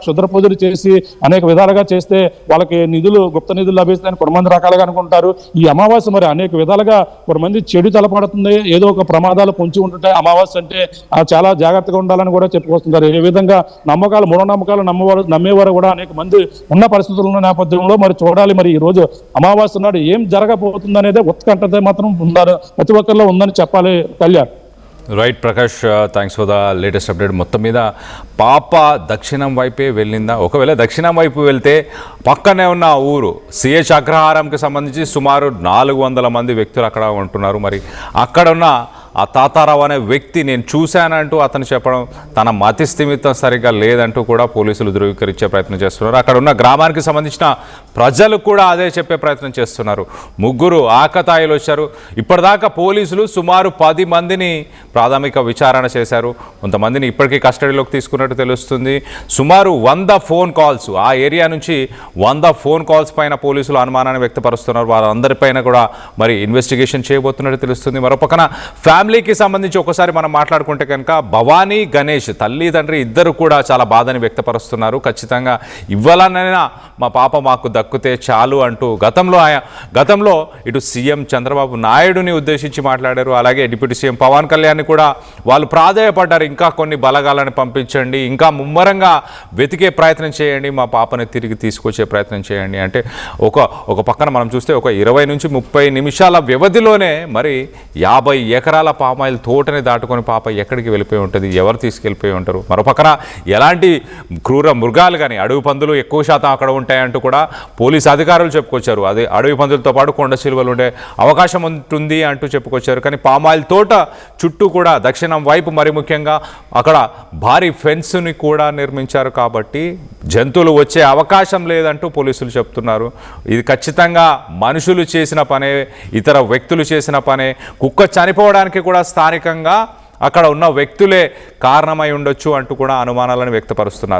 క్షుద్ర పూజలు చేసి అనేక విధాలుగా చేస్తే వాళ్ళకి నిధులు, గుప్త నిధులు లభిస్తాయని కొంతమంది రకాలుగా అనుకుంటారు. ఈ అమావాస్య మరి అనేక విధాలుగా కొంతమంది చెడు తలపడుతుంది, ఏదో ఒక ప్రమాదాలు పొంచి ఉంటుంటాయి. అమావాస్య అంటే చాలా జాగ్రత్తగా ఉండాలని కూడా చెప్పుకొస్తుంటారు. ఏ విధంగా నమ్మకాలు, మూఢనమ్మకాలు నమ్మేవారు కూడా అనేక మంది ఉన్న పరిస్థితులు ఉన్న నేపథ్యంలో మరి చూడాలి. మరి ఈ రోజు అమావాస్య నాడు ఏం జరగబోతుంది అనేది ఉత్కంఠత మాత్రం ఉండాలి, ప్రతి ఒక్కరిలో ఉందని చెప్పాలి. Kalyan. Right Prakash, thanks for the latest update. మొత్తం మీద పాప దక్షిణం వైపే వెళ్ళిందా? ఒకవేళ దక్షిణం వైపు వెళ్తే పక్కనే ఉన్న ఊరు సిహెచ్ అగ్రహారంకి సంబంధించి సుమారు 400 మంది వ్యక్తులు అక్కడ ఉంటున్నారు. మరి అక్కడ ఉన్న ఆ తాతారావు అనే వ్యక్తి నేను చూశానంటూ అతను చెప్పడం తన మతి స్థిమితం సరిగ్గా లేదంటూ కూడా పోలీసులు ధృవీకరించే ప్రయత్నం చేస్తున్నారు. అక్కడ ఉన్న గ్రామానికి సంబంధించిన ప్రజలు కూడా అదే చెప్పే ప్రయత్నం చేస్తున్నారు. 3 ఆకతాయిలు వచ్చారు. ఇప్పటిదాకా పోలీసులు సుమారు 10 మందిని ప్రాథమిక విచారణ చేశారు. కొంతమందిని ఇప్పటికీ కస్టడీలోకి తీసుకున్నట్టు తెలుస్తుంది. సుమారు 100 ఫోన్ కాల్స్, ఆ ఏరియా నుంచి 100 ఫోన్ కాల్స్ పైన పోలీసులు అనుమానాన్ని వ్యక్తపరుస్తున్నారు. వారందరిపైన కూడా మరి ఇన్వెస్టిగేషన్ చేయబోతున్నట్టు తెలుస్తుంది. మరోపక్కన ఫ్యామిలీకి సంబంధించి ఒకసారి మనం మాట్లాడుకుంటే కనుక భవానీ, గణేష్ తల్లి తండ్రి ఇద్దరు కూడా చాలా బాధని వ్యక్తపరుస్తున్నారు. ఖచ్చితంగా ఇవ్వాలనైనా మా పాప మాకు దక్కితే చాలు అంటూ గతంలో ఇటు సీఎం చంద్రబాబు నాయుడుని ఉద్దేశించి మాట్లాడారు. అలాగే డిప్యూటీ సీఎం పవన్ కళ్యాణ్ కూడా వాళ్ళు ప్రాధేయపడ్డారు, ఇంకా కొన్ని బలగాలను పంపించండి, ఇంకా ముమ్మరంగా వెతికే ప్రయత్నం చేయండి, మా పాపని తిరిగి తీసుకొచ్చే ప్రయత్నం చేయండి అంటే ఒక పక్కన మనం చూస్తే ఒక 20 నుంచి 30 నిమిషాల వ్యవధిలోనే మరి 50 ఎకరాల పామాయిల్ తోటని దాటుకొని పాప ఎక్కడికి వెళ్ళిపోయి ఉంటుంది, ఎవరు తీసుకెళ్ళిపోయి ఉంటారు? మరోపక్కన ఎలాంటి క్రూర మృగాలు కానీ అడవి పందులు ఎక్కువ శాతం అక్కడ ఉంటాయంటూ కూడా పోలీసు అధికారులు చెప్పుకొచ్చారు. అదే అడవి పందులతో పాటు కొండ చిలువలు ఉండే అవకాశం ఉంటుంది అంటూ చెప్పుకొచ్చారు. కానీ పామాయిల్ తోట చుట్టూ కూడా దక్షిణం వైపు మరి ముఖ్యంగా అక్కడ భారీ ఫెన్స్ని కూడా నిర్మించారు. కాబట్టి జంతువులు వచ్చే అవకాశం లేదంటూ పోలీసులు చెప్తున్నారు. ఇది ఖచ్చితంగా మనుషులు చేసిన పనే, ఇతర వ్యక్తులు చేసిన పనే. కుక్క చనిపోవడానికి కూడా స్థానికంగా అక్కడ ఉన్న వ్యక్తులే కారణమై ఉండొచ్చు అంటూ కూడా అనుమానాలను వ్యక్తపరుస్తున్నారు.